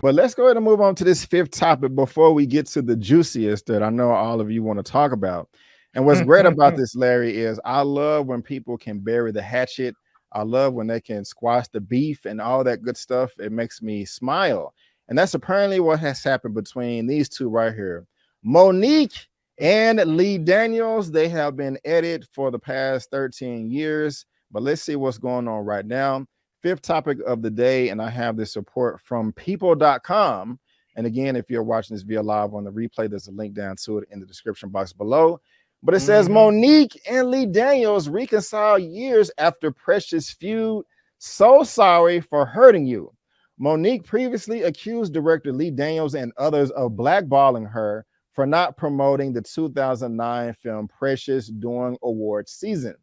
But let's go ahead and move on to this fifth topic before we get to the juiciest that I know all of you want to talk about. And what's great about this, Larry, is I love when people can bury the hatchet. I love when they can squash the beef and all that good stuff. It makes me smile. And that's apparently what has happened between these two right here. MoNique and Lee Daniels, they have been at it for the past 13 years. But let's see what's going on right now. Fifth topic of the day, and I have this report from people.com. And again, if you're watching this via live on the replay, there's a link down to it in the description box below. But it says MoNique and Lee Daniels reconcile years after Precious feud. So sorry for hurting you. MoNique previously accused director Lee Daniels and others of blackballing her for not promoting the 2009 film Precious during awards season.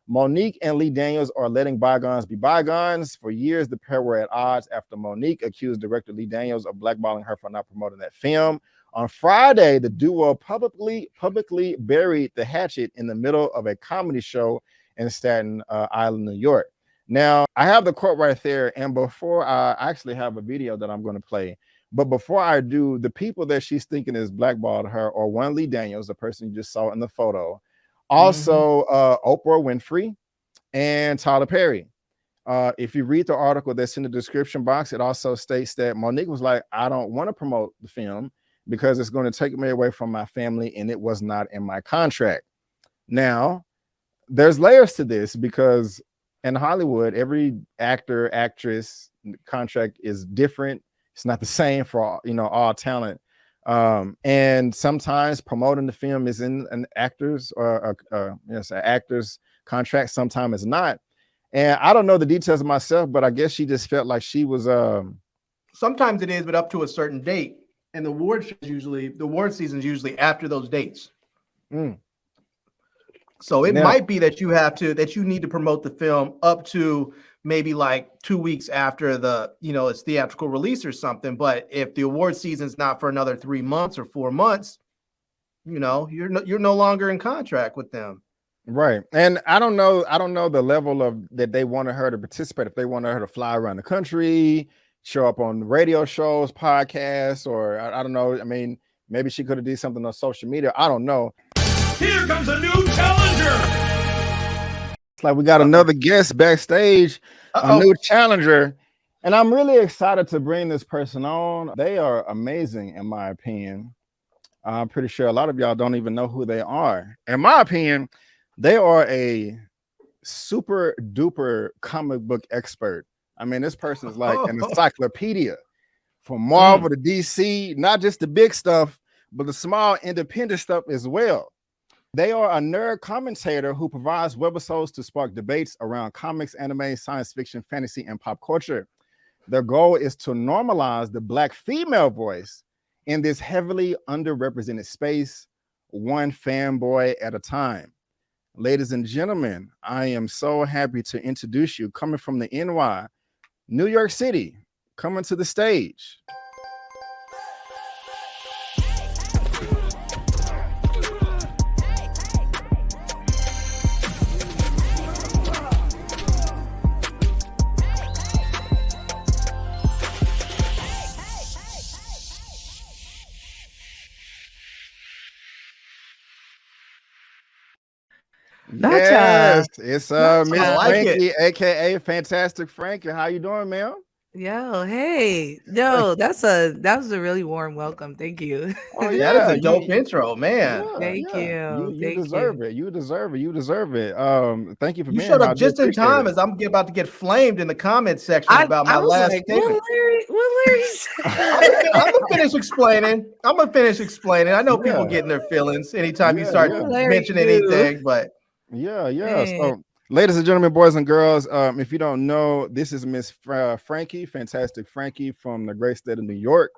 MoNique and Lee Daniels are letting bygones be bygones. For years, the pair were at odds after MoNique accused director Lee Daniels of blackballing her for not promoting that film. On Friday, the duo publicly buried the hatchet in the middle of a comedy show in Staten Island, New York. Now, I have the quote right there, and before I actually have a video that I'm going to play, but before I do, the people that she's thinking is blackballed her are one, Lee Daniels, the person you just saw in the photo, also Oprah Winfrey and Tyler Perry. If you read the article that's in the description box, it also states that MoNique was like, I don't want to promote the film because it's going to take me away from my family, and it was not in my contract. Now, there's layers to this because in Hollywood, every actor, actress contract is different. It's not the same for all, all talent. And sometimes promoting the film is in an actor's or an actor's contract. Sometimes it's not. And I don't know the details of myself, but I guess she just felt like she was. Sometimes it is, but up to a certain date. And the award season is usually after those dates. So it might be that you need to promote the film up to maybe like 2 weeks after the, its theatrical release or something. But if the award season's not for another 3 months or 4 months, you're no longer in contract with them. Right. And I don't know the level of that they wanted her to participate. If they wanted her to fly around the country, show up on radio shows, podcasts, or I don't know. I mean, maybe she could have did something on social media. I don't know. Here comes a new challenger. It's like we got another guest backstage, a new challenger. And I'm really excited to bring this person on. They are amazing, in my opinion. I'm pretty sure a lot of y'all don't even know who they are. In my opinion, they are a super duper comic book expert. I mean, this person is like an encyclopedia from Marvel to DC, not just the big stuff, but the small independent stuff as well. They are a nerd commentator who provides webisodes to spark debates around comics, anime, science fiction, fantasy, and pop culture. Their goal is to normalize the Black female voice in this heavily underrepresented space, one fanboy at a time. Ladies and gentlemen, I am so happy to introduce you, coming from the NY, New York City, coming to the stage. Yes, it's Miss Frankey, aka Fantastic Frankey. How you doing, ma'am? Yo, hey, no, that was a really warm welcome. Thank you. Oh yeah, that's a dope intro, man. Yeah, Thank you. You deserve it. You deserve it. You deserve it. Thank you for being here. You showed up just in time as I'm about to get flamed in the comment section about my last statement. What Larry I'm gonna finish explaining. I know people getting their feelings anytime you start mentioning anything, but yeah. So, ladies and gentlemen, boys and girls, if you don't know, this is Miss Frankey, Fantastic Frankey from the great state of New York.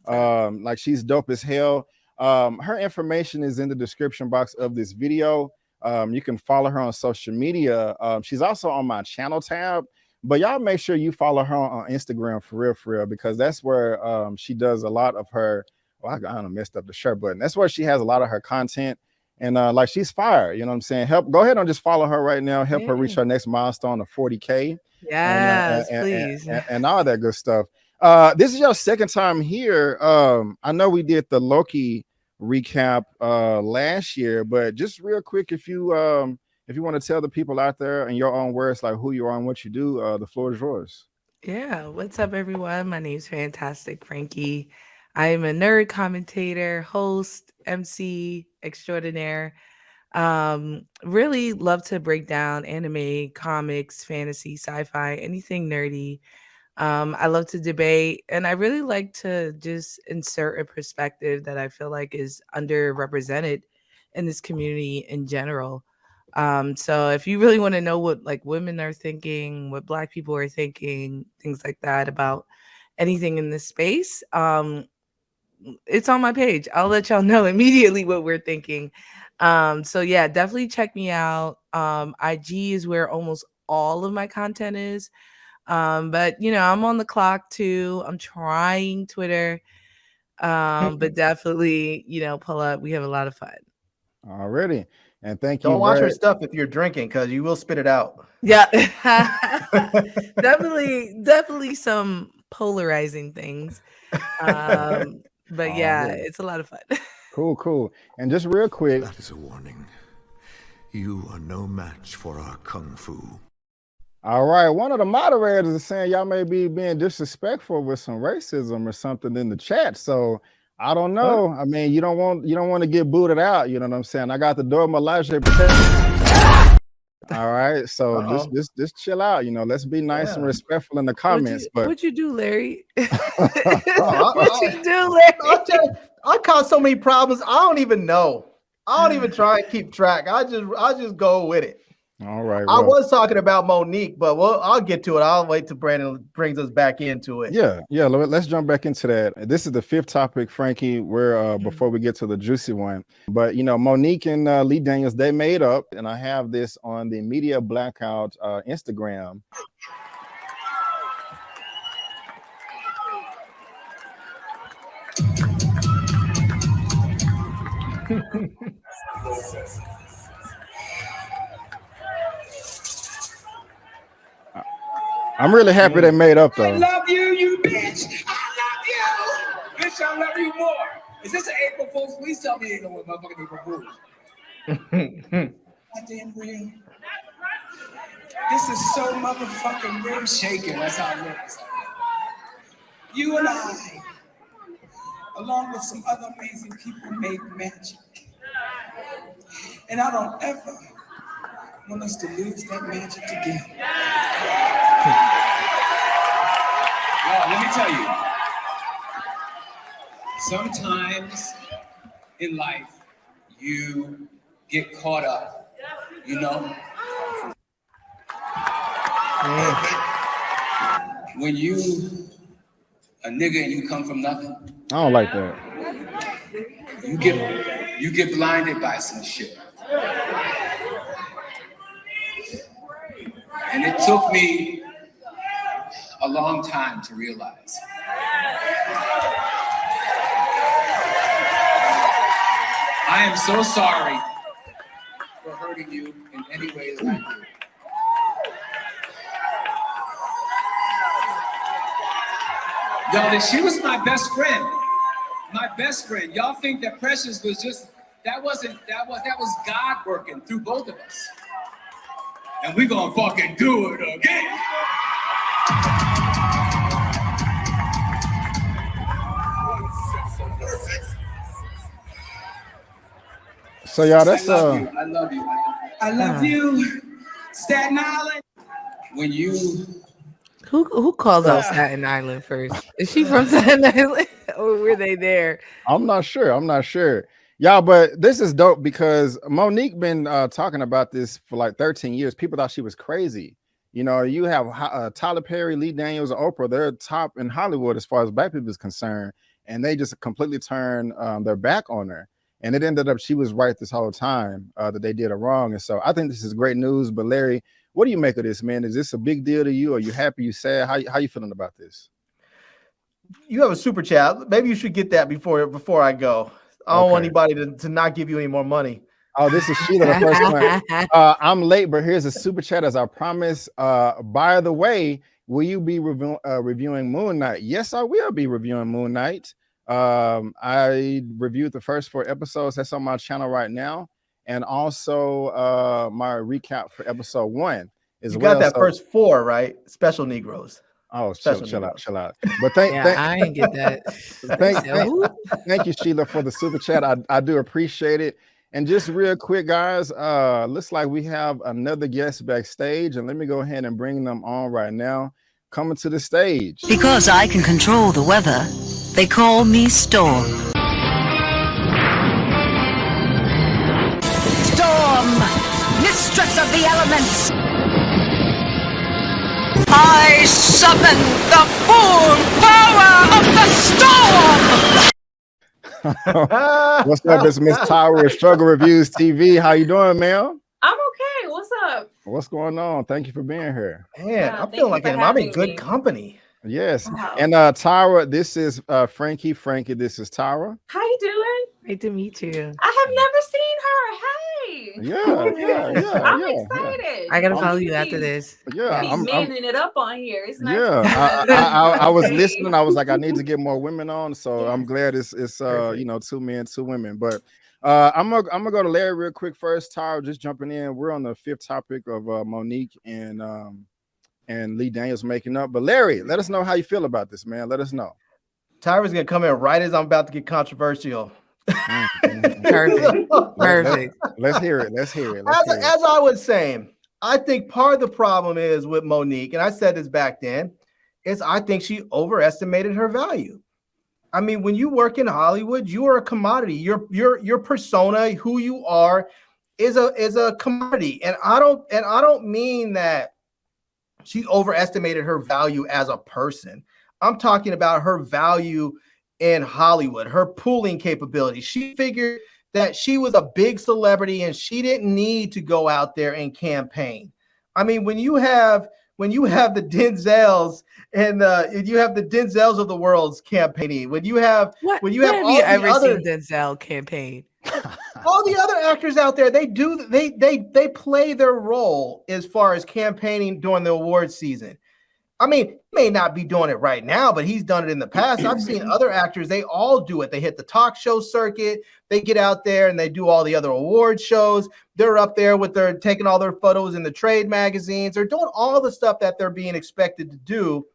Like, she's dope as hell. Her information is in the description box of this video. You can follow her on social media. She's also on my channel tab, but y'all make sure you follow her on Instagram for real, because that's where she does a lot of her. Well, I don't know, messed up the shirt button. That's where she has a lot of her content. And like, she's fire, you know what I'm saying? Go ahead and just follow her right now. Help her reach her next milestone of 40K. Yes, please. And all that good stuff. This is your second time here. I know we did the Loki recap last year, but just real quick, if you want to tell the people out there in your own words, like who you are and what you do, the floor is yours. Yeah, what's up, everyone? My name's Fantastic Frankey. I am a nerd commentator, host, MC extraordinaire. Really love to break down anime, comics, fantasy, sci-fi, anything nerdy. I love to debate, and I really like to just insert a perspective that I feel like is underrepresented in this community in general. So if you really want to know what like women are thinking, what Black people are thinking, things like that about anything in this space, it's on my page. I'll let y'all know immediately what we're thinking. So yeah, definitely check me out. IG is where almost all of my content is. But I'm on the clock too. I'm trying Twitter. But definitely, pull up. We have a lot of fun. Already. And thank you. Don't watch her stuff if you're drinking, because you will spit it out. Yeah. definitely some polarizing things. But yeah, it's a lot of fun. Cool. And just real quick. That is a warning. You are no match for our kung fu. All right, one of the moderators is saying y'all may be being disrespectful with some racism or something in the chat. So I don't know. I mean, you don't want to get booted out. You know what I'm saying? I got the door Melage protected. All right, so just chill out. Let's be nice and respectful in the comments. What'd you do, Larry? What'd you do, Larry? I caused so many problems. I don't even know. I don't even try and keep track. I just go with it. All right. I was talking about MoNique, but I'll get to it. I'll wait till Brandon brings us back into it. Yeah. Let's jump back into that. This is the fifth topic, Frankie. We're before we get to the juicy one. But MoNique and Lee Daniels, they made up, and I have this on the Media Blackout Instagram. I'm really happy they made up, though. I love you, you bitch. I love you. Bitch, I love you more. Is this an April Fool's? Please tell me ain't no motherfucking April Fool's. Goddamn real. This is so motherfucking real shaking. That's how it looks. You and I, along with some other amazing people, made magic. And I don't ever want us to lose that magic again. Let me tell you, sometimes in life you get caught up, when you a nigga and you come from nothing. I don't like that. You get blinded by some shit. And it took me a long time to realize. I am so sorry for hurting you in any way that I do. Yo, she was my best friend. My best friend. Y'all think that Precious was just, that was God working through both of us. And we gonna fucking do it again. So y'all, that's I love you. I love you. Staten Island. When you who calls out Staten Island first? Is she from Staten Island or were they there? I'm not sure. Y'all, but this is dope because MoNique been talking about this for like 13 years. People thought she was crazy. You have Tyler Perry, Lee Daniels, Oprah. They're top in Hollywood as far as Black people is concerned, and they just completely turned their back on her. And it ended up she was right this whole time that they did her wrong. And so I think this is great news. But Larry, what do you make of this, man? Is this a big deal to you? Are you happy? You sad? How you feeling about this? You have a super chat. Maybe you should get that before I go. I don't want anybody to not give you any more money. Oh, this is Sheila, the first one. I'm late, but here's a super chat as I promised. By the way, will you be reviewing Moon Knight? Yes, I will be reviewing Moon Knight. I reviewed the first 4 episodes that's on my channel right now, and also my recap for episode 1 as You well. got that first 4, right? Special Negroes. Oh, Special chill Negroes. out. But thank I ain't get that. thank you, Sheila, for the super chat. I do appreciate it. And just real quick, guys, looks like we have another guest backstage, and let me go ahead and bring them on right now. Coming to the stage. Because I can control the weather, they call me Storm. Storm, mistress of the elements. I summon the full power of the storm. What's up? It's Miss Tyra of Struggle Reviewz TV. How you doing, ma'am? I'm okay. What's up? What's going on? Thank you for being here. Man, I'm feeling like I'm in good company. Yes. Wow. And Tyra, this is Frankey. Frankey, this is Tyra. How you doing? Great to meet you. I have never seen her. Hey. Yeah. I'm excited. I gotta follow you after this. Yeah, I'm manning it up on here. It's nice. Yeah, I was listening. I was like, I need to get more women on, so I'm glad it's 2 men, 2 women. But I'm gonna go to Larry real quick first. Tyra, just jumping in. We're on the 5th topic of MoNique and Lee Daniels making up. But Larry, let us know how you feel about this, man. Let us know. Tyra's gonna come in right as I'm about to get controversial. Perfect. Let's hear it. As I was saying, I think part of the problem is with MoNique, and I said this back then, is I think she overestimated her value. I mean, when you work in Hollywood, you are a commodity. Your persona, who you are, is a commodity. And I don't mean that she overestimated her value as a person. I'm talking about her value in Hollywood, her pooling capability. She figured that she was a big celebrity and she didn't need to go out there and campaign. I mean, when you have the Denzels and you have the Denzels of the world's campaigning, when you have all the other Denzel campaign, all the other actors out there, they play their role as far as campaigning during the award season. I mean, he may not be doing it right now, but he's done it in the past. I've seen other actors, they all do it. They hit the talk show circuit, they get out there and they do all the other award shows. They're up there taking all their photos in the trade magazines. They're doing all the stuff that they're being expected to do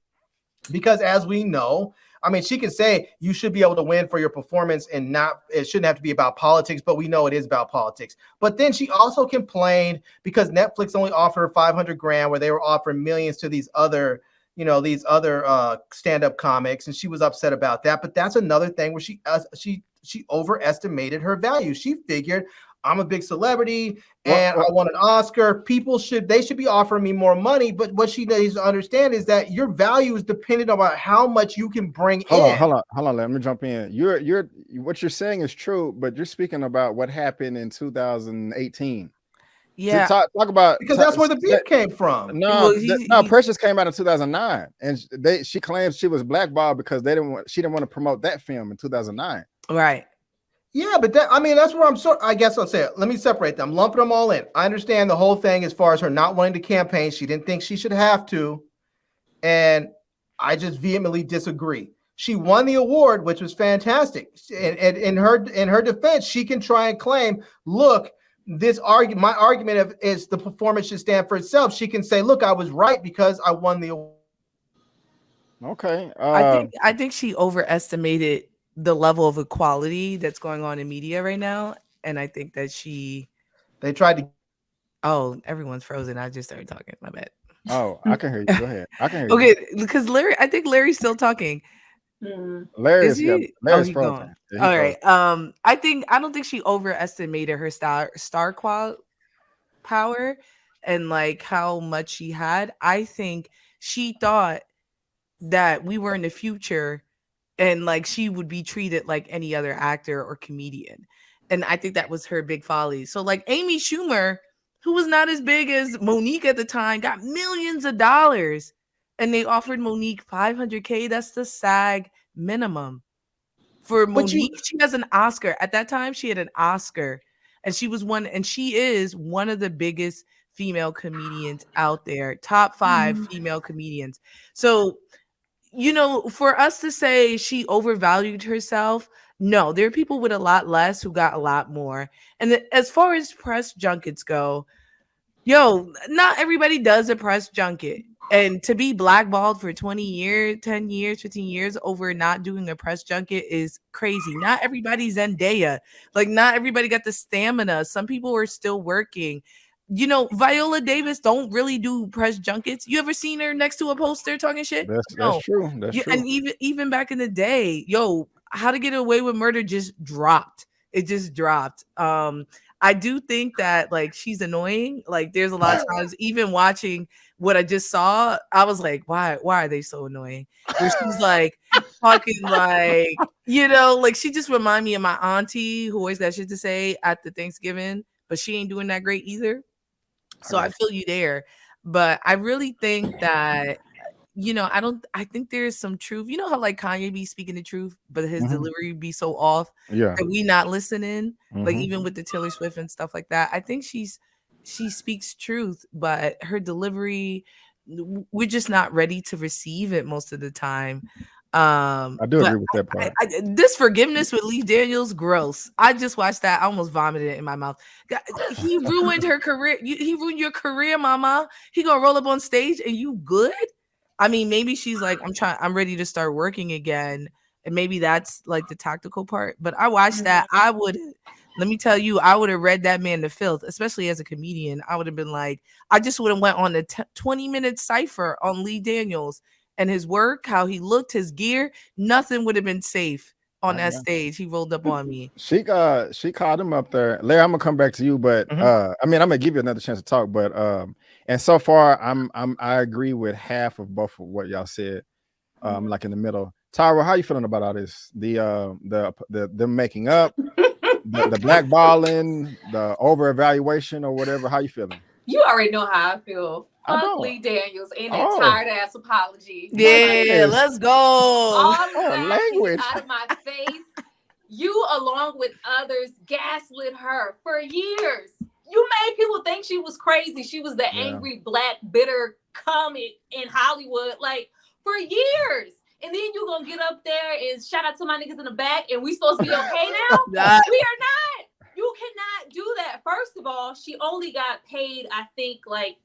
because, as we know, I mean, she can say you should be able to win for your performance and it shouldn't have to be about politics, but we know it is about politics. But then she also complained because Netflix only offered her $500,000 where they were offering millions to these other stand-up comics, and she was upset about that. But that's another thing where she overestimated her value. She figured, I'm a big celebrity and I won an Oscar. They should be offering me more money. But what she needs to understand is that your value is dependent on how much you can bring in. Hold on. Let me jump in. What you're saying is true, but you're speaking about what happened in 2018. Yeah, talk about because that's where the beef came from. No, Precious came out in 2009, and she claims she was blackballed because she didn't want to promote that film in 2009. Right. Yeah, but that's where I guess I'll say it. Let me separate them, lumping them all in. I understand the whole thing as far as her not wanting to campaign. She didn't think she should have to, and I just vehemently disagree. She won the award, which was fantastic. And in her defense, she can try and claim, look, my argument is the performance should stand for itself. She can say, look, I was right because I won the award. Okay. I think she overestimated the level of equality that's going on in media right now. And I think that they tried to. Oh, everyone's frozen. I just started talking. My bad. Oh, I can hear you. Go ahead. I can hear you. Okay, because I think Larry's still talking. Larry's frozen. All right. I don't think she overestimated her star power and like how much she had. I think she thought that we were in the future and like she would be treated like any other actor or comedian. And I think that was her big folly. So like Amy Schumer, who was not as big as MoNique at the time, got millions of dollars. And they offered MoNique $500,000. That's the SAG minimum. For MoNique, she has an Oscar. At that time, she had an Oscar. And she is one of the biggest female comedians out there, top 5 female comedians. So, you know, for us to say she overvalued herself, no, there are people with a lot less who got a lot more. And as far as press junkets go, yo, not everybody does a press junket. And to be blackballed for 20 years, 10 years, 15 years over not doing a press junket is crazy. Not everybody's Zendaya. Like, not everybody got the stamina. Some people are still working. You know, Viola Davis don't really do press junkets. You ever seen her next to a poster talking shit? That's true. That's true. And even back in the day, yo, How to Get Away with Murder just dropped. It just dropped. I do think that like she's annoying. Like there's a lot of times, even watching what I just saw, I was like, why are they so annoying? Where she's like talking like, you know, like she just remind me of my auntie who always got shit to say at the Thanksgiving, but she ain't doing that great either. So I feel you there. But I really think that, you know, I think there's some truth. You know how like Kanye be speaking the truth, but his delivery be so off that we not listening, like even with the Taylor Swift and stuff like that. I think she speaks truth, but her delivery, we're just not ready to receive it most of the time. I do agree with that part. This Forgiveness with Lee Daniels, gross. I just watched that. I almost vomited it in my mouth. He ruined her career. He ruined your career, mama. He gonna roll up on stage and you good? I mean, maybe she's like, I'm ready to start working again. And maybe that's like the tactical part. But I watched that. Let me tell you, I would have read that man to filth, especially as a comedian. I would have been like, I just would have went on a 20-minute cipher on Lee Daniels and his work, how he looked, his gear. Nothing would have been safe on that stage. He rolled up on me. She called him up there. Larry, I'm gonna come back to you, but I mean, I'm gonna give you another chance to talk. But and so far, I agree with half of both of what y'all said. Like in the middle. Tyra, how you feeling about all this? The making up, the blackballing, the over evaluation or whatever. How you feeling? You already know how I feel. Fuck Lee Daniels and that tired ass apology. Yeah, let's go. All the language out of my face. You, along with others, gaslit her for years. You made people think she was crazy. She was the angry, black, bitter comic in Hollywood, like for years. And then you gonna get up there and shout out to my niggas in the back, and we supposed to be okay now? We are not. You cannot do that. First of all, she only got paid, I think, like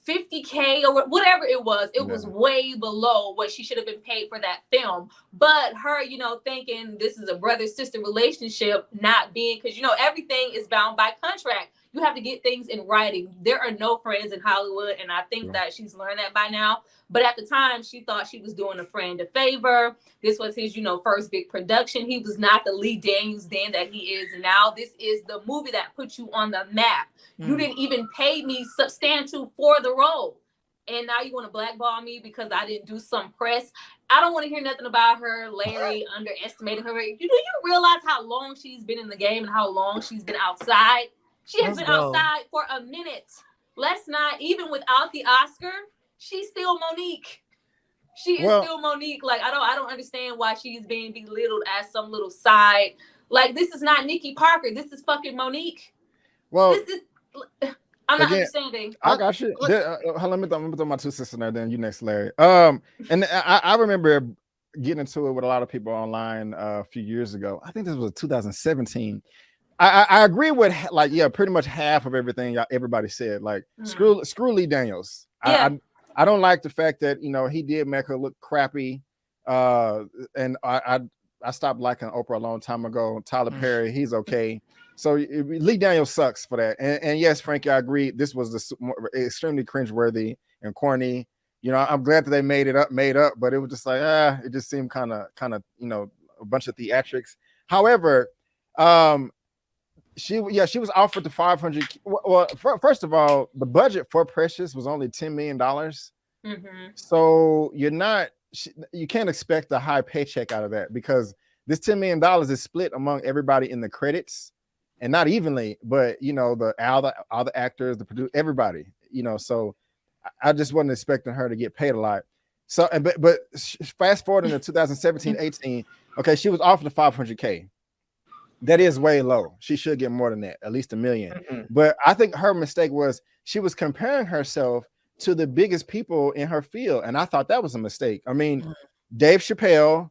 $50K or whatever it was. It was way below what she should have been paid for that film. But her, you know, thinking this is a brother-sister relationship, not being, because, you know, everything is bound by contract. You have to get things in writing. There are no friends in Hollywood, and I think that she's learned that by now. But at the time, she thought she was doing a friend a favor. This was his, you know, first big production. He was not the Lee Daniels then that he is now. This is the movie that put you on the map. You didn't even pay me substantial for the role. And now you want to blackball me because I didn't do some press. I don't want to hear nothing about her, Larry, underestimating her. Do you realize how long she's been in the game and how long she's been outside? She has been outside for a minute. Let's not, even without the Oscar, she's still MoNique. She is still MoNique. Like, I don't understand why she's being belittled as some little side. Like, this is not Nikki Parker. This is fucking MoNique. Well, this is, I'm not understanding. I got you. Let me throw my two sisters in there, then you next, Larry. And I remember getting into it with a lot of people online a few years ago. I think this was 2017. I agree with pretty much half of everything everybody said. Like screw Lee Daniels. Yeah. I don't like the fact that, you know, he did make her look crappy. And I stopped liking Oprah a long time ago. Tyler Perry, he's okay. So Lee Daniels sucks for that. And yes, Frankie, I agree. This was extremely cringeworthy and corny. You know, I'm glad that they made up, but it was just like, it just seemed kind of, you know, a bunch of theatrics. However, she was offered the 500. Well, first of all, the budget for Precious was only $10 million. So you can't expect a high paycheck out of that, because this $10 million is split among everybody in the credits, and not evenly, but you know, all the actors, the producer, everybody, you know. So I just wasn't expecting her to get paid a lot. So, but fast forward into 2017-18, okay, she was offered the 500K. That is way low. She should get more than that, at least $1 million. But I think her mistake was she was comparing herself to the biggest people in her field, and I thought that was a mistake. I mean, Dave Chappelle,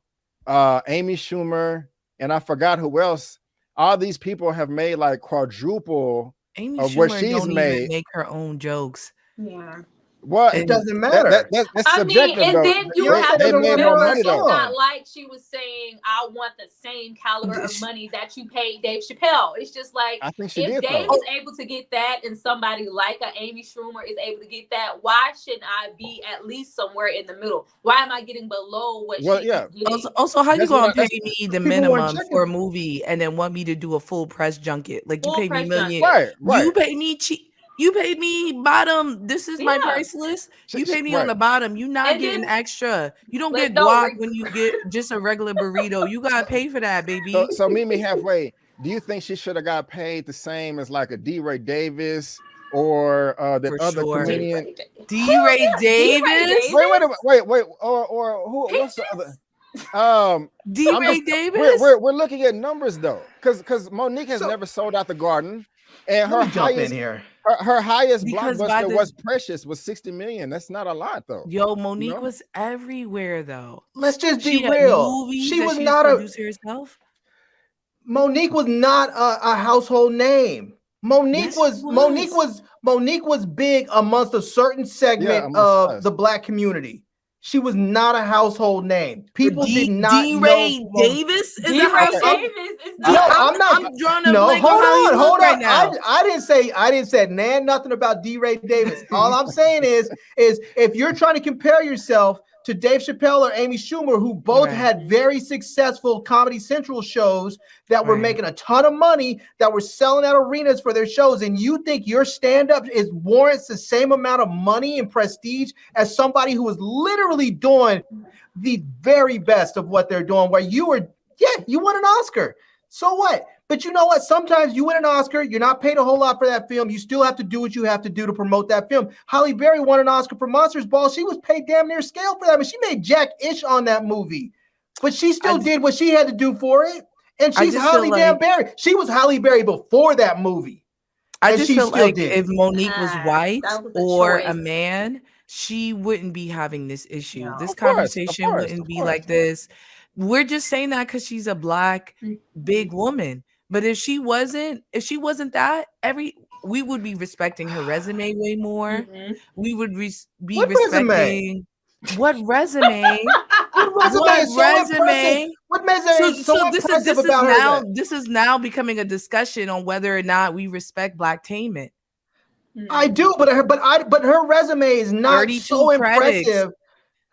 Amy Schumer, and I forgot who else. All these people have made like quadruple Amy of Schumer what she's don't made. even make her own jokes. Yeah. Well, It doesn't matter. That's I mean, subjective, and though. then you They- have they to made more remember, money, it's though. not like she was saying, I want the same caliber of money that you paid Dave Chappelle. It's just like, I think she if did, Dave though. is able to get that and somebody like a Amy Schumer is able to get that, why shouldn't I be at least somewhere in the middle? Why am I getting below what Well, she yeah. is getting? Also, how you That's gonna what pay me the people weren't minimum checking. for a movie and then want me to do a full press junket? Like you Full pay me press million, junket. Right. you pay me cheap. You paid me bottom. This is my Yeah. price list. You pay me on Right. the bottom. You not And getting then- extra. You don't Like, get no, guac when you get just a regular burrito. You gotta pay for that, baby. So meet me halfway. Do you think she should have got paid the same as like a D-Ray Davis or the For other sure. comedian? D-Ray Davis. Davis? Wait, or who? What's the other? D-Ray Davis. We're looking at numbers though, because MoNique has So- never sold out the Garden, and her Let me jump in highest here. her highest Because by blockbuster the- was Precious was 60 million. That's not a lot though. Yo, MoNique know? was everywhere though. Let's just She be had real. movies She that was she not a produced herself. MoNique was not a household name. Yes, she Monique was big amongst a certain segment amongst of us. the Black community. She was not a household name. People did not D-Ray know. Davis is D-Ray a household. Davis is No, not. I'm not. I'm drawing a No, blank hold on how he on, look hold right on. now. I didn't say nothing about D-Ray Davis. All I'm saying is if you're trying to compare yourself to Dave Chappelle or Amy Schumer, who both Right. had very successful Comedy Central shows that were Right. making a ton of money, that were selling out arenas for their shows, and you think your stand-up warrants the same amount of money and prestige as somebody who is literally doing the very best of what they're doing, where you won an Oscar. So what? But you know what? Sometimes you win an Oscar, you're not paid a whole lot for that film. You still have to do what you have to do to promote that film. Halle Berry won an Oscar for Monsters Ball. She was paid damn near scale for that, but she made Jack-ish on that movie. But she still did what she had to do for it. And I she's just Halle feel damn like- Berry. She was Halle Berry before that movie. I And just she feel still like did. if MoNique was Ah, white that was a or a choice. man, she wouldn't be having this issue. No. This Of course, conversation wouldn't of be course. like this. We're just saying that because she's a Black big woman. But if she wasn't that, we would be respecting her resume way more. Mhm. We would be What resume? respecting what resume? What resume What is so impressive? resume? What resume is so impressive about her? This is now becoming a discussion on whether or not we respect Blacktainment. I do, but her resume is not 32 so credits. impressive.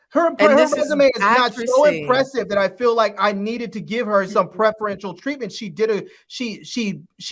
Her this is resume is not so actressing. impressive that I feel like I needed to give her some preferential treatment. She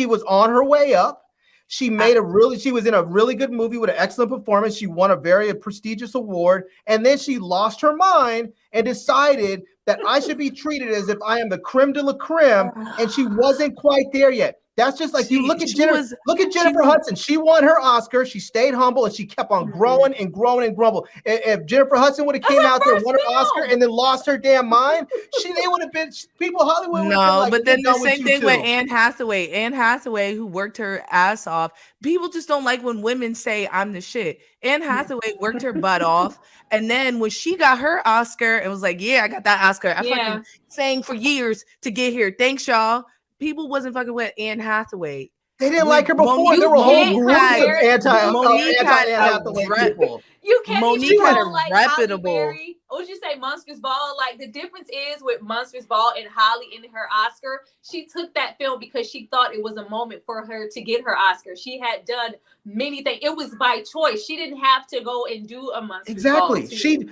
was on her way up. She was in a really good movie with an excellent performance. She won a very prestigious award, and then she lost her mind and decided that I should be treated as if I am the creme de la creme, and she wasn't quite there yet. That's just like you look at Jennifer Hudson. She won her Oscar. She stayed humble and she kept on growing and growing and growing. If Jennifer Hudson would have came out there, won her Oscar, and then lost her damn mind, they would have been people. Hollywood would have been like, but then the "We're done with same you thing with too." Anne Hathaway. Anne Hathaway, who worked her ass off. People just don't like when women say I'm the shit. Anne Hathaway worked her butt off, and then when she got her Oscar, it was like, yeah, I got that Oscar. I fucking sang for years to get here. Thanks, y'all. People wasn't fucking with Anne Hathaway. They didn't like her before. There were whole groups of MoNique had anti-Anne Hathaway people. You can't MoNique even had call a like reputable- Halle Berry. What would you say, Monsters Ball? Like the difference is with Monsters Ball and Holly in her Oscar, she took that film because she thought it was a moment for her to get her Oscar. She had done many things. It was by choice. She didn't have to go and do a Monsters Ball. Exactly.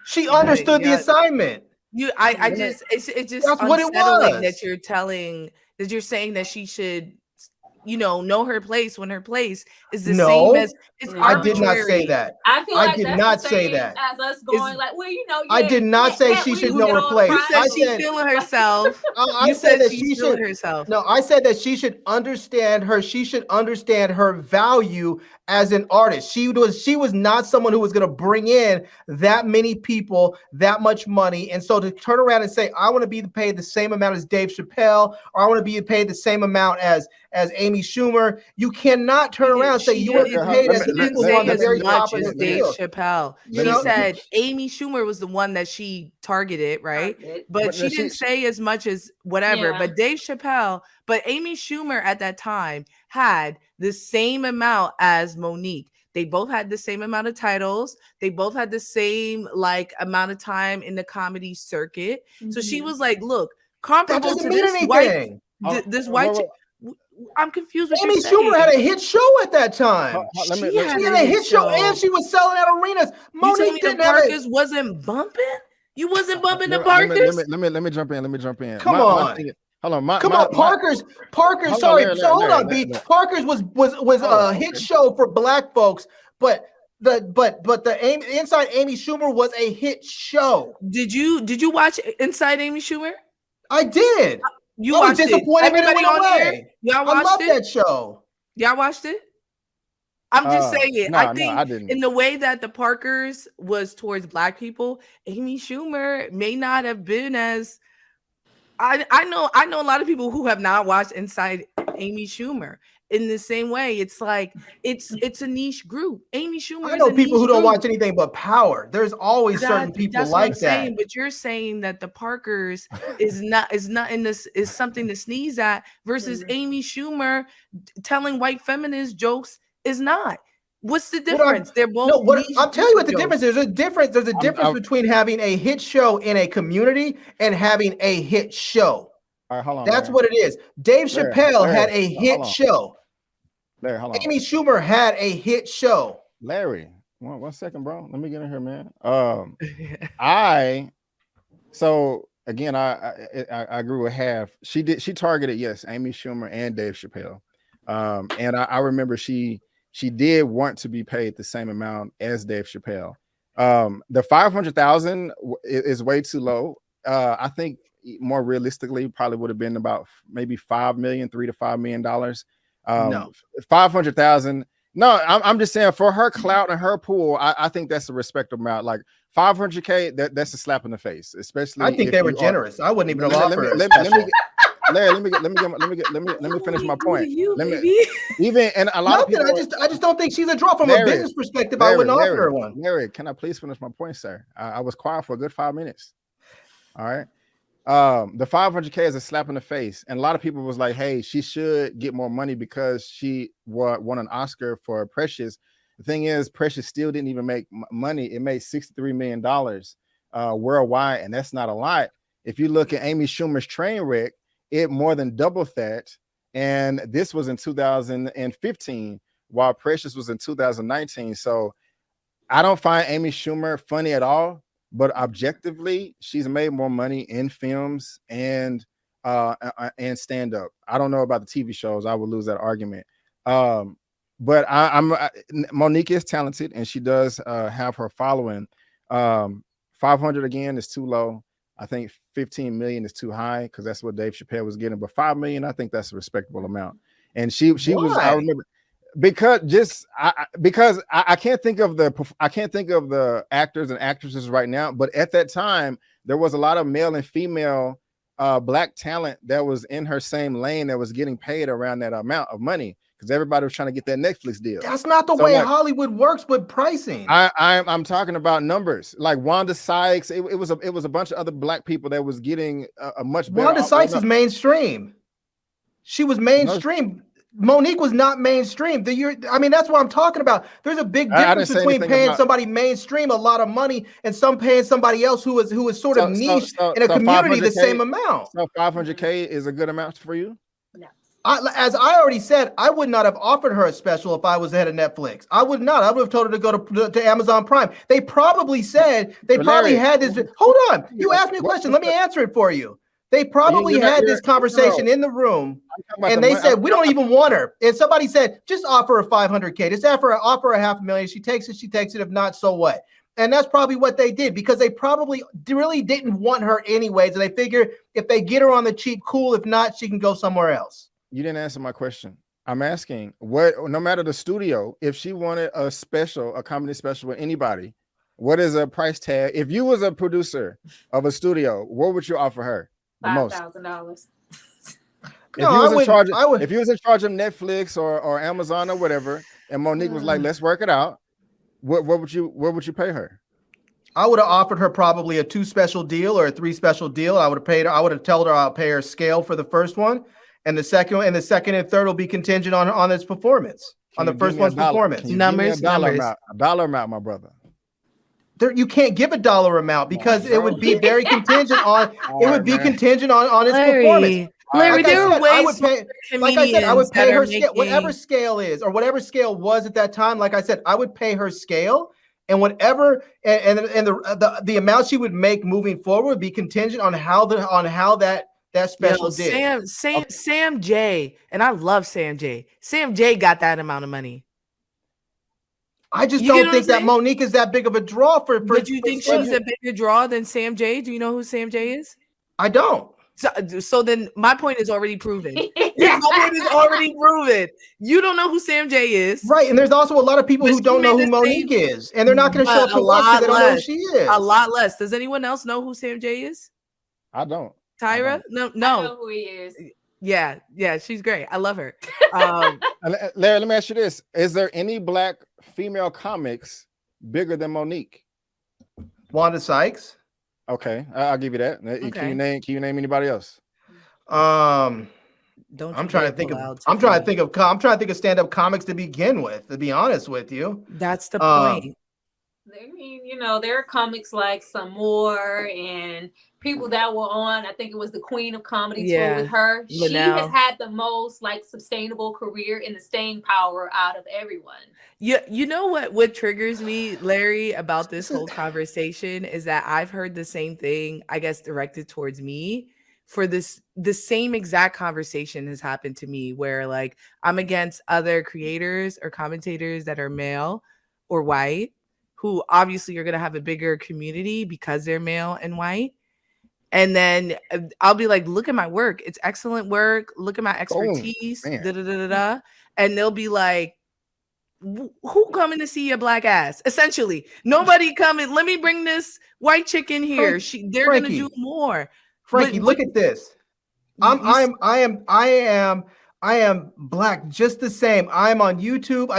She understood the assignment. It's just That's what it unsettling was. that you're saying that she should, know her place when her place is the No, same as it's I did not say arbitrary. that. I feel I like did that's not the say same that. as us going like, well, I did not say she should know her place. You said I she's said- feeling herself. I You said that she's she feeling should. herself. No, I said that she should understand her. She should understand her value as an artist. She was not someone who was going to bring in that many people, that much money. And so to turn around and say, I want to be paid the same amount as Dave Chappelle, or I want to be paid the same amount as Amy Schumer, you cannot turn around and say you want to be paid as the people who are the very top of the Dave field. Chappelle. She said Amy Schumer was the one that she targeted, right? But she didn't say as much as whatever. Yeah. But Dave Chappelle, but Amy Schumer at that time had the same amount as MoNique. They both had the same amount of titles. They both had the same like amount of time in the comedy circuit. So she was like, look, comparable to this white, this white. I'm confused. Amy Schumer had a hit show at that time. She had a hit show, and she was selling out arenas. MoNique didn't have Parkers wasn't bumping. You wasn't bumping the Parkers. Let me jump in. Let me jump in. Come on. Hold on. Parker's. Sorry. Hold on, B. Parker's was a hit show for Black folks, but the Inside Amy Schumer was a hit show. Did you watch Inside Amy Schumer? I did. You I watched was disappointed it. Everybody when it went on away. here? Y'all watched I love it? that show. Y'all watched it? I'm just saying. No, I think I didn't. in the way that the Parkers was towards Black people, Amy Schumer may not have been as. I know a lot of people who have not watched Inside Amy Schumer. In the same way, it's like it's a niche group. Amy Schumer. I know people who don't watch anything but Power. There's always certain people like that. Saying, but you're saying that the Parkers is not in this is something to sneeze at versus Amy Schumer telling white feminist jokes is not. What's the difference? They're both. No, I'll tell you what the difference is. There's a difference between having a hit show in a community and having a hit show. All right, hold on. That's what it is. Dave Chappelle had a hit show. Larry, hold on. Amy Schumer had a hit show. Larry, one second, bro. Let me get in here, man. So again, I agree with half. She targeted, yes, Amy Schumer and Dave Chappelle. And I remember she did want to be paid the same amount as Dave Chappelle. The 500,000 is way too low. I think more realistically probably would have been about maybe $3 to $5 million. No, 500,000. No, I'm just saying for her clout and her pool, I think that's a respectable amount. Like 500K, that's a slap in the face. Especially, I think they were generous. I wouldn't even have offered. Larry, let me finish my point. Even and a lot of people. I just don't think she's a draw from a business perspective. I wouldn't offer her one. Larry, can I please finish my point, sir? I was quiet for a good 5 minutes. All right. The 500K is a slap in the face, and a lot of people was like, hey, she should get more money because she won an Oscar for Precious. The thing is, Precious still didn't even make money. It made $63 million worldwide, and that's not a lot. If you look at Amy Schumer's Trainwreck, it more than doubled that, and this was in 2015, while Precious was in 2019. So I don't find Amy Schumer funny at all. But objectively, she's made more money in films and stand up. I don't know about the TV shows. I would lose that argument. But MoNique is talented and she does have her following. 500 again is too low. I think 15 million is too high because that's what Dave Chappelle was getting. But 5 million, I think that's a respectable amount. And she was. I remember. Because I can't think of the actors and actresses right now, but at that time there was a lot of male and female Black talent that was in her same lane that was getting paid around that amount of money because everybody was trying to get that Netflix deal. That's not the way Hollywood works with pricing. I'm talking about numbers like Wanda Sykes. It was a bunch of other Black people that was getting a much better. Wanda Sykes is mainstream. She was mainstream. MoNique was not mainstream. That's what I'm talking about. There's a big difference between paying somebody mainstream a lot of money and paying somebody else who is sort of niche in a community the same amount. So 500K is a good amount for you? No. As I already said, I would not have offered her a special if I was the head of Netflix. I would not. I would have told her to go to Amazon Prime. They probably had this. Hold on. You asked me a question. Let me answer it for you. They probably had this conversation in the room, and they said, we don't even want her. And somebody said, just offer her 500K. Just offer her $500,000. She takes it. She takes it. If not, so what? And that's probably what they did because they probably really didn't want her anyways. And they figured if they get her on the cheap, cool. If not, she can go somewhere else. You didn't answer my question. I'm asking what, no matter the studio, if she wanted a comedy special with anybody, what is a price tag? If you was a producer of a studio, what would you offer her the most? $5,000. If you was in charge of Netflix or Amazon or whatever, and MoNique was like, let's work it out, what would you pay her? I would have offered her probably a 2 special deal or a 3 special deal. I would have paid her. I would have told her I'll pay her scale for the first one, and the second and third will be contingent on its performance, on the first one's performance. Numbers, a dollar amount, my brother. You can't give a dollar amount because it would be very contingent on contingent on its performance. Larry, there are ways. Like I said, I would pay her scale, whatever scale is, or whatever scale was at that time. Like I said, I would pay her scale, and whatever, and the amount she would make moving forward would be contingent on how that special did. Sam J, and I love Sam J. Sam J got that amount of money. I just don't think that MoNique is that big of a draw for. But you think she's a bigger draw than Sam J? Do you know who Sam J is? I don't. So then my point is already proven. My point is already proven. You don't know who Sam J is. Right. And there's also a lot of people who don't know who MoNique is. And they're not going to show up to watch because they don't know who she is. A lot less. Does anyone else know who Sam J is? I don't. Tyra? No. I know who he is. Yeah, she's great. I love her. Larry, let me ask you this. Is there any black female comics bigger than MoNique? Wanda Sykes. Okay, I'll give you that. Okay. Can you name anybody else? I'm trying to think of stand-up comics to begin with, to be honest with you. That's the point. I mean, there are comics like some more and people that were on. I think it was the Queen of Comedy tour with her. She has had the most sustainable career and the staying power out of everyone. Yeah, you know what triggers me, Larry, about this whole conversation is that I've heard the same thing, I guess, directed towards me. For the same exact conversation has happened to me where I'm against other creators or commentators that are male or white, who obviously are going to have a bigger community because they're male and white. And then I'll be like, look at my work. It's excellent work. Look at my expertise. And they'll be like, who coming to see your black ass? Essentially, nobody coming. Let me bring this white chick in here. They're going to do more. Frankie, look at this. I am black just the same. I'm on YouTube.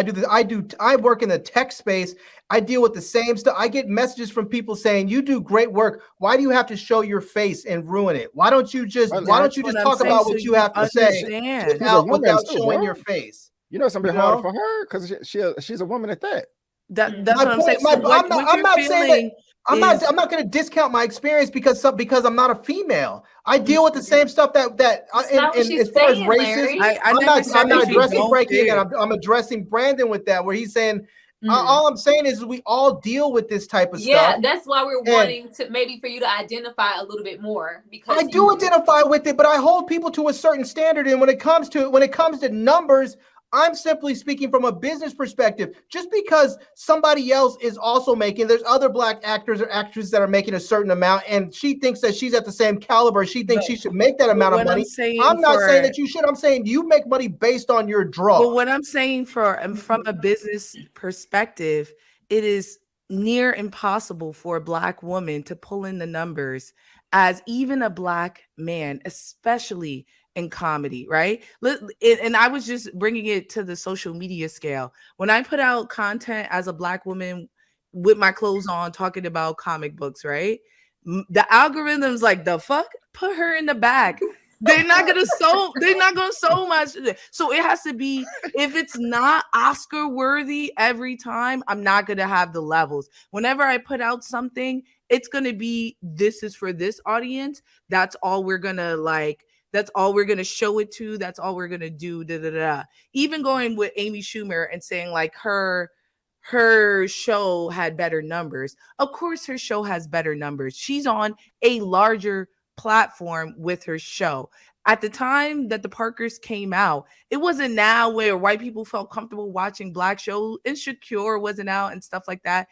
I work in the tech space. I deal with the same stuff. I get messages from people saying, you do great work. Why do you have to show your face and ruin it? Why don't you just talk about what you have to say without showing your face? It's gonna be hard for her because she's a woman at that. That's what I'm saying. I'm not going to discount my experience because I'm not a female. I deal with the same stuff that as far as racist. I'm not addressing Frankie, and I'm addressing Brandon with that, where he's saying, all I'm saying is we all deal with this type of stuff. Yeah, that's why we're wanting to maybe for you to identify a little bit more, because I do identify with it, but I hold people to a certain standard, and when it comes to numbers, I'm simply speaking from a business perspective. Just because somebody else is also there's other black actors or actresses that are making a certain amount, and she thinks that she's at the same caliber. She thinks she should make that amount of money. I'm not saying that you should. I'm saying you make money based on your draw. But what I'm saying from a business perspective, it is near impossible for a black woman to pull in the numbers as even a black man, especially in comedy, right? And I was just bringing it to the social media scale. When I put out content as a black woman with my clothes on, talking about comic books, right? The algorithm's like, the fuck? Put her in the back. They're not gonna so much. So it has to be, if it's not Oscar worthy every time, I'm not gonna have the levels. Whenever I put out something, it's gonna be, this is for this audience. That's all we're gonna that's all we're going to show it to. That's all we're going to do. Even going with Amy Schumer and saying her show had better numbers. Of course, her show has better numbers. She's on a larger platform with her show. At the time that the Parkers came out, it wasn't now where white people felt comfortable watching black shows. Insecure wasn't out and stuff like that.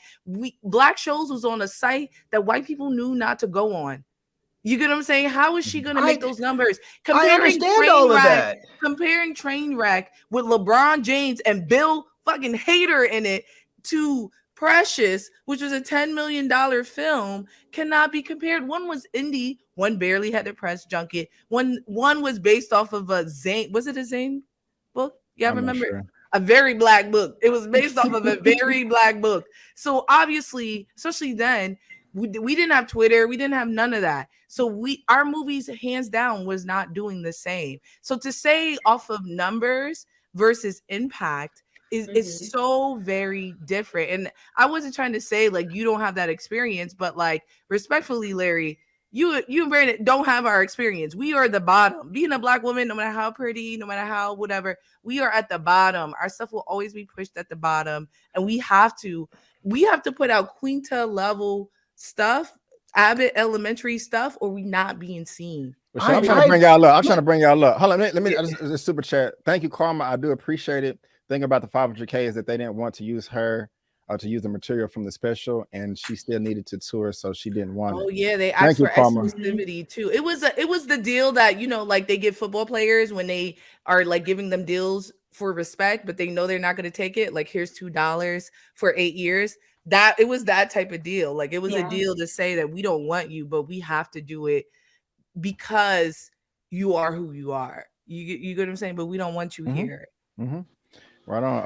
Black shows was on a site that white people knew not to go on. You get what I'm saying? How is she going to make those numbers? I understand all of that. Comparing Trainwreck with LeBron James and Bill fucking Hader in it to Precious, which was a $10 million film, cannot be compared. One was indie, one barely had a press junket. One was based off of a Zane. Was it a Zane book? Yeah, I remember. Sure. A very black book. It was based off of a very black book. So obviously, especially then, we didn't have Twitter. We didn't have none of that. So our movies, hands down, was not doing the same. So to say off of numbers versus impact is so very different. And I wasn't trying to say like you don't have that experience, but like respectfully, Larry, you and Brandon don't have our experience. We are the bottom. Being a black woman, no matter how pretty, no matter how whatever, we are at the bottom. Our stuff will always be pushed at the bottom, and we have to put out Quinta level stuff, Abbott Elementary stuff, or we not being seen. Well, I'm trying to bring y'all up. I'm trying to bring y'all up. Hold on, let me just super chat. Thank you, Karma. I do appreciate it. Thing about the 500K is that they didn't want to use her to use the material from the special, and she still needed to tour, so she didn't want it. Oh yeah, they asked for exclusivity too. It was the deal that, you know, like they give football players when they are like giving them deals for respect, but they know they're not going to take it. Like, here's $2 for 8 years. That it was that type of deal. Like, it was a deal to say that we don't want you, but we have to do it because you are who you are. You get what I'm saying? But we don't want you here. Mm-hmm. Right on.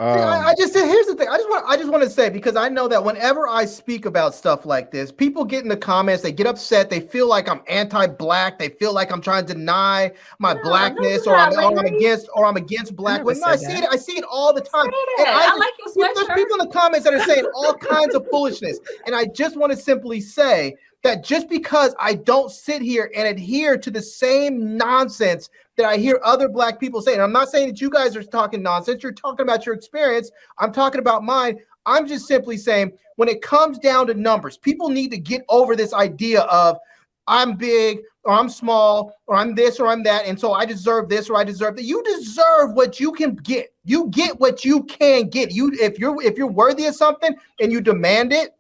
Here's the thing. I just want to say, because I know that whenever I speak about stuff like this, people get in the comments, they get upset, they feel like I'm anti-black, they feel like I'm trying to deny my blackness, or I'm against black women. No, I see it all the time. And I like your sweatshirt. There's people in the comments that are saying all kinds of foolishness, and I just want to simply say that just because I don't sit here and adhere to the same nonsense that I hear other black people say, and I'm not saying that you guys are talking nonsense, you're talking about your experience, I'm talking about mine. I'm just simply saying, when it comes down to numbers, people need to get over this idea of I'm big or I'm small or I'm this or I'm that, and so I deserve this or I deserve that. You deserve what you can get. You get what you can get. If you're worthy of something and you demand it,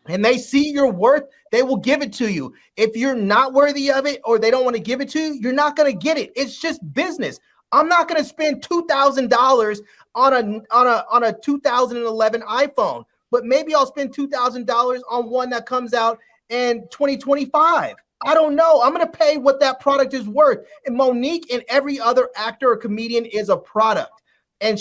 and they see your worth, they will give it to you. If you're not worthy of it or they don't want to give it to you, you're not going to get it. It's just business. I'm not going to spend $2,000 on a 2011 iPhone, but maybe I'll spend $2,000 on one that comes out in 2025. I don't know. I'm going to pay what that product is worth. And MoNique and every other actor or comedian is a product. And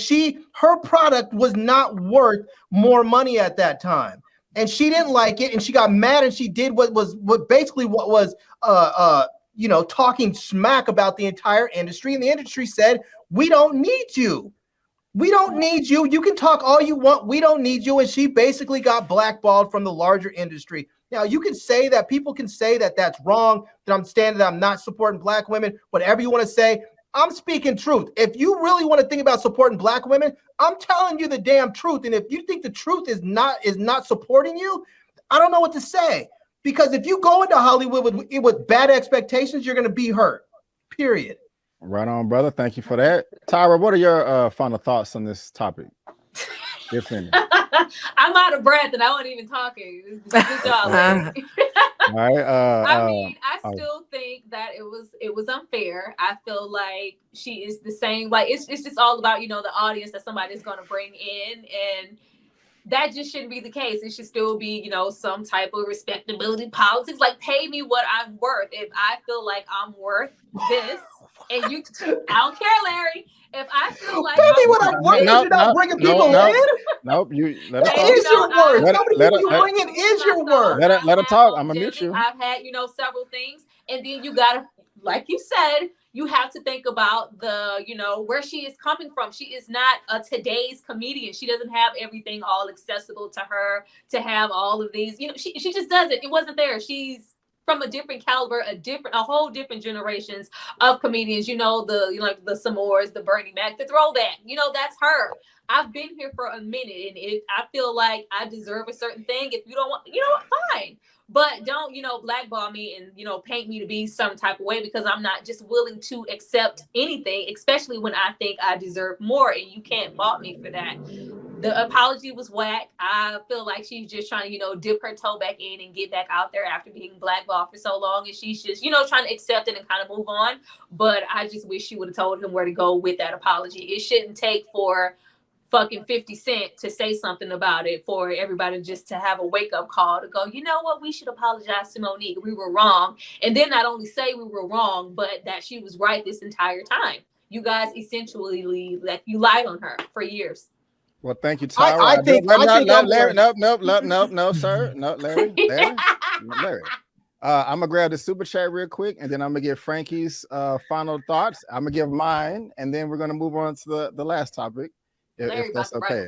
her product was not worth more money at that time. And she didn't like it, and she got mad, and she did what was talking smack about the entire industry. And the industry said, we don't need you. We don't need you. You can talk all you want. We don't need you. And she basically got blackballed from the larger industry. Now, you can say that, people can say that that's wrong, that I'm not supporting black women, whatever you want to say. I'm speaking truth. If you really want to think about supporting black women, I'm telling you the damn truth. And if you think the truth is not supporting you, I don't know what to say. Because if you go into Hollywood with bad expectations, you're going to be hurt. Period. Right on, brother. Thank you for that. Tyra, what are your final thoughts on this topic? I'm out of breath and I wasn't even talking. Good job. All right. I still think that it was unfair. I feel like she is the same. Like, it's just all about, the audience that somebody's going to bring in, and that just shouldn't be the case. It should still be, some type of respectability politics. Like, pay me what I'm worth. If I feel like I'm worth this, and I don't care, Larry. If I feel like pay me what I'm worth, you're not bringing people in. Nope, you let her talk. Is your worth. Nobody you bring in is your worth. Let her talk. I'm gonna mute you. I've had, several things, and then you gotta, like you said, you have to think about the, where she is coming from. She is not a today's comedian. She doesn't have everything all accessible to her to have all of these. She just doesn't. It wasn't there. She's from a different caliber, a whole different generations of comedians. The Samores, the Bernie Mac, the throwback. That's her. I've been here for a minute, and if I feel like I deserve a certain thing, if you don't want, you know what, fine. But don't, blackball me and, paint me to be some type of way, because I'm not just willing to accept anything, especially when I think I deserve more, and you can't fault me for that. The apology was whack. I feel like she's just trying to, dip her toe back in and get back out there after being blackballed for so long. And she's just, trying to accept it and kind of move on. But I just wish she would have told him where to go with that apology. It shouldn't take for fucking 50 Cent to say something about it for everybody just to have a wake-up call to go, you know what, we should apologize to MoNique. We were wrong. And then not only say we were wrong, but that she was right this entire time. You guys essentially, you lied on her for years. Well, thank you, Tyra. I think Larry, no, sir. No, Larry. I'm gonna grab the super chat real quick, and then I'm gonna give Frankie's final thoughts. I'm gonna give mine, and then we're gonna move on to the last topic, if that's okay.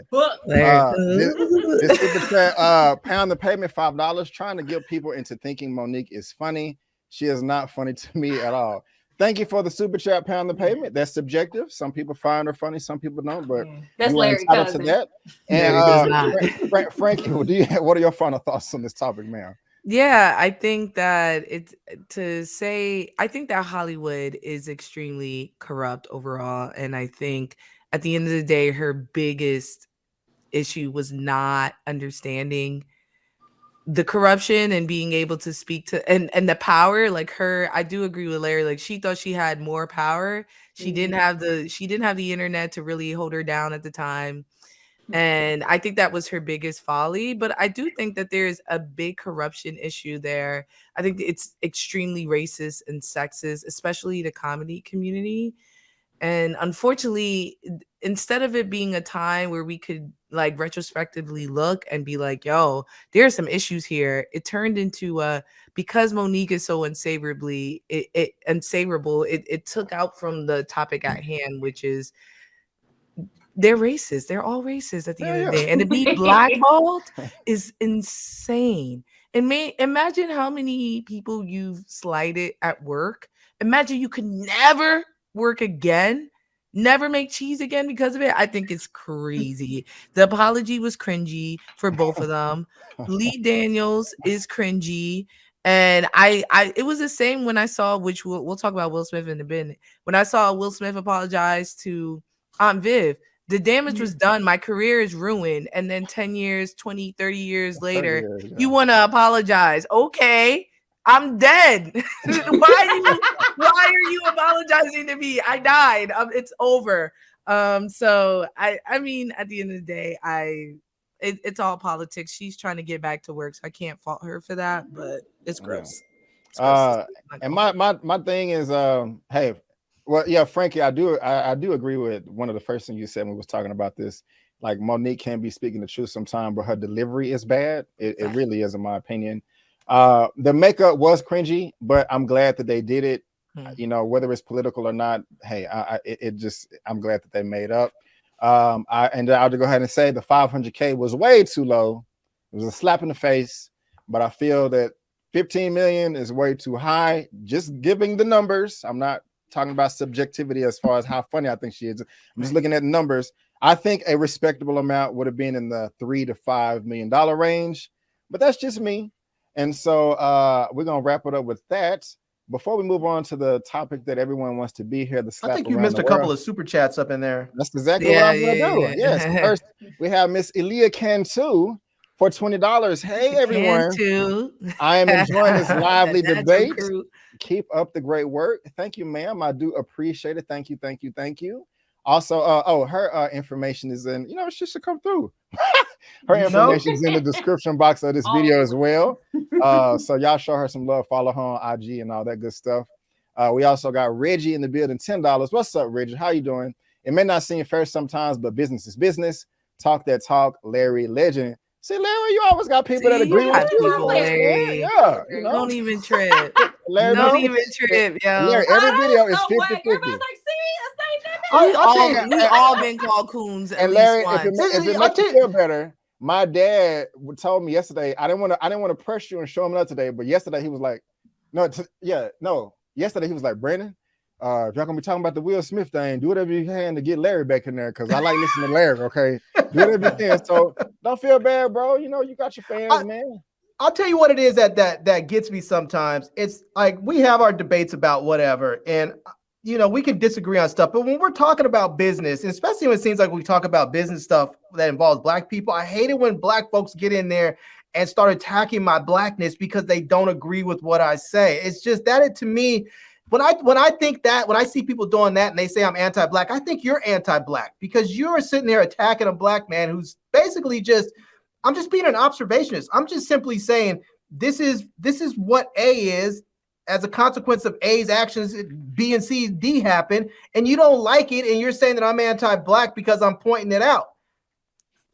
This super chat, pound the payment $5, trying to get people into thinking MoNique is funny. She is not funny to me at all. Thank you for the super chat, pound the payment. That's subjective. Some people find her funny, some people don't. But that's Larry cousin. To that. And Frankie, what are your final thoughts on this topic, ma'am? Yeah, I think that I think that Hollywood is extremely corrupt overall. And I think at the end of the day, her biggest issue was not understanding the corruption and being able to speak to and the power. Like I do agree with Larry. Like, she thought she had more power. She didn't have the internet to really hold her down at the time. And I think that was her biggest folly. But I do think that there's a big corruption issue there. I think it's extremely racist and sexist, especially the comedy community. And unfortunately, instead of it being a time where we could like retrospectively look and be like, yo, there are some issues here, it turned into because MoNique is so unsavourable, it took out from the topic at hand, which is they're racist. They're all racist at the end of the day. And to be blackballed is insane. And imagine how many people you've slighted at work. Imagine you could never work again, never make cheese again because of it. I think it's crazy. The apology was cringy for both of them. Lee Daniels is cringy. And it was the same when I saw, which we'll talk about Will Smith in a minute. When I saw Will Smith apologize to Aunt Viv, the damage was done. My career is ruined. And then 10 years, 20, 30 years later, you want to apologize. Okay, I'm dead. Why are you apologizing to me? I died. It's over. So I mean, at the end of the day, it's all politics. She's trying to get back to work, so I can't fault her for that. But it's gross. And my thing is, hey, well, yeah, Frankie, I do agree with one of the first things you said when we was talking about this. Like, MoNique can be speaking the truth sometimes, but her delivery is bad. It really is, in my opinion. The makeup was cringy, but I'm glad that they did it. Whether it's political or not, hey, I'm glad that they made up. And I'll go ahead and say the 500K was way too low. It was a slap in the face, but I feel that 15 million is way too high. Just giving the numbers. I'm not talking about subjectivity as far as how funny I think she is. I'm just looking at the numbers. I think a respectable amount would have been in the $3 to $5 million range, but that's just me. And so we're gonna wrap it up with that. Before we move on to the topic that everyone wants to be here, I think you missed a couple of super chats up in there. That's exactly what I'm gonna do. Yes, first we have Miss Elia Cantu for $20. Hey everyone, I am enjoying this lively debate. Keep up the great work. Thank you, ma'am. I do appreciate it. Thank you. Also, her information is in, she should come through. Her information is in the description box of this video as well. So y'all show her some love. Follow her on IG and all that good stuff. We also got Reggie in the building, $10. What's up, Reggie? How you doing? It may not seem fair sometimes, but business is business. Talk that talk, Larry Legend. See, Larry, you always got people that agree with you. Larry. Yeah, don't even trip. Larry, don't even trip, yo. Larry, every video is 50-50. We all been called coons. And Larry, if it makes you feel better, my dad told me yesterday. I didn't want to press you and show him up today, but yesterday he was like, yesterday he was like, Brandon, If y'all gonna be talking about the Will Smith thing, do whatever you can to get Larry back in there because I like listening to Larry. Okay, do whatever you can. So don't feel bad, bro. You know you got your fans, man. I'll tell you what it is that gets me sometimes. It's like we have our debates about whatever, and you know we can disagree on stuff. But when we're talking about business, and especially when it seems like we talk about business stuff that involves black people, I hate it when black folks get in there and start attacking my blackness because they don't agree with what I say. It's just that it to me. When I think that, when I see people doing that and they say I'm anti-black, I think you're anti-black because you're sitting there attacking a black man who's basically just, I'm just being an observationist. I'm just simply saying this is what A is as a consequence of A's actions, B and C, D happen, and you don't like it, and you're saying that I'm anti-black because I'm pointing it out.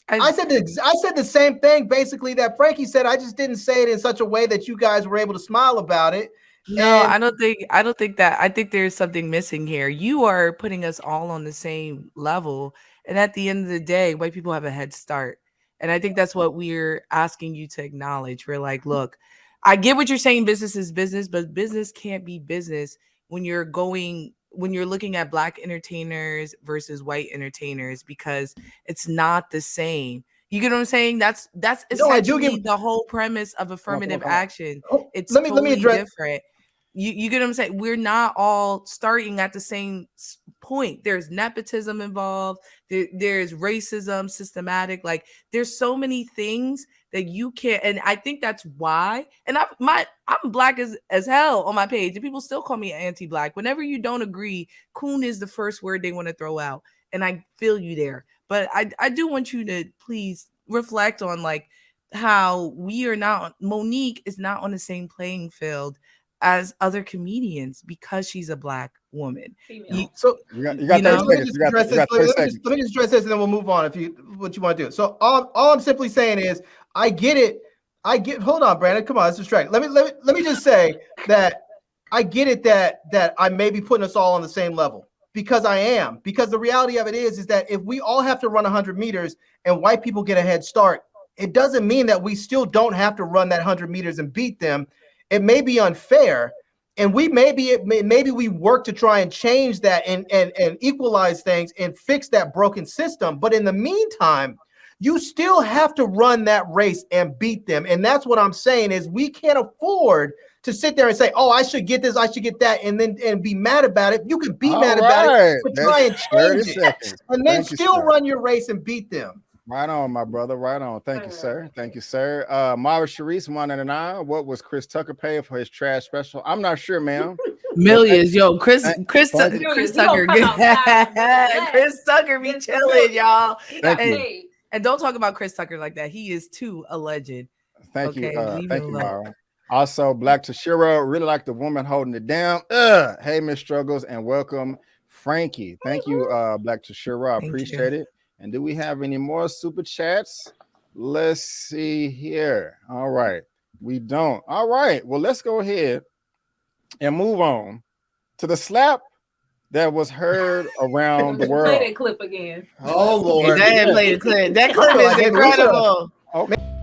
I said the same thing basically that Frankey said. I just didn't say it in such a way that you guys were able to smile about it. No, I don't think that. I think there's something missing here. You are putting us all on the same level. And at the end of the day, white people have a head start. And I think that's what we're asking you to acknowledge. We're like, look, I get what you're saying, business is business, but business can't be business when you're looking at black entertainers versus white entertainers because it's not the same. You get what I'm saying? That's essentially the whole premise of affirmative action. It's totally different. You get what I'm saying? We're not all starting at the same point. There's nepotism involved. There's racism, systematic. Like there's so many things that you can't. And I think that's why. And I'm black as hell on my page, and people still call me anti-black. Whenever you don't agree, coon is the first word they want to throw out, and I feel you there. But I do want you to please reflect on like how we are not. MoNique is not on the same playing field as other comedians because she's a black woman. So you got 30 seconds. Let me just address this and then we'll move on what you want to do. So all I'm simply saying is I get it. Hold on, Brandon. Come on, let's distract. Let me just say that I get it that I may be putting us all on the same level because I am. Because the reality of it is that if we all have to run 100 meters and white people get a head start, it doesn't mean that we still don't have to run that 100 meters and beat them. It may be unfair, and maybe we work to try and change that and equalize things and fix that broken system. But in the meantime, you still have to run that race and beat them. And that's what I'm saying is we can't afford to sit there and say, oh, I should get this, I should get that, and be mad about it. You can be mad about it, but try and change it. And then still run your race and beat them. Right on, my brother. Right on. Thank you, sir. Thank you, sir. Mara Sharice, 199. What was Chris Tucker paid for his trash special? I'm not sure, ma'am. Millions, yo. Chris Tucker. Chris Tucker be chilling, y'all. And don't talk about Chris Tucker like that. He is too a legend. Thank you. Thank you, Mara. Also, Black Tashira, really like the woman holding it down. Hey, Miss Struggles, and welcome, Frankey. Thank you, Black Tashira. I appreciate it. And do we have any more super chats? Let's see here. All right. We don't. All right. Well, let's go ahead and move on to the slap that was heard around the world. Play that clip again. Oh, Lord. Play the clip. That clip is incredible. Okay.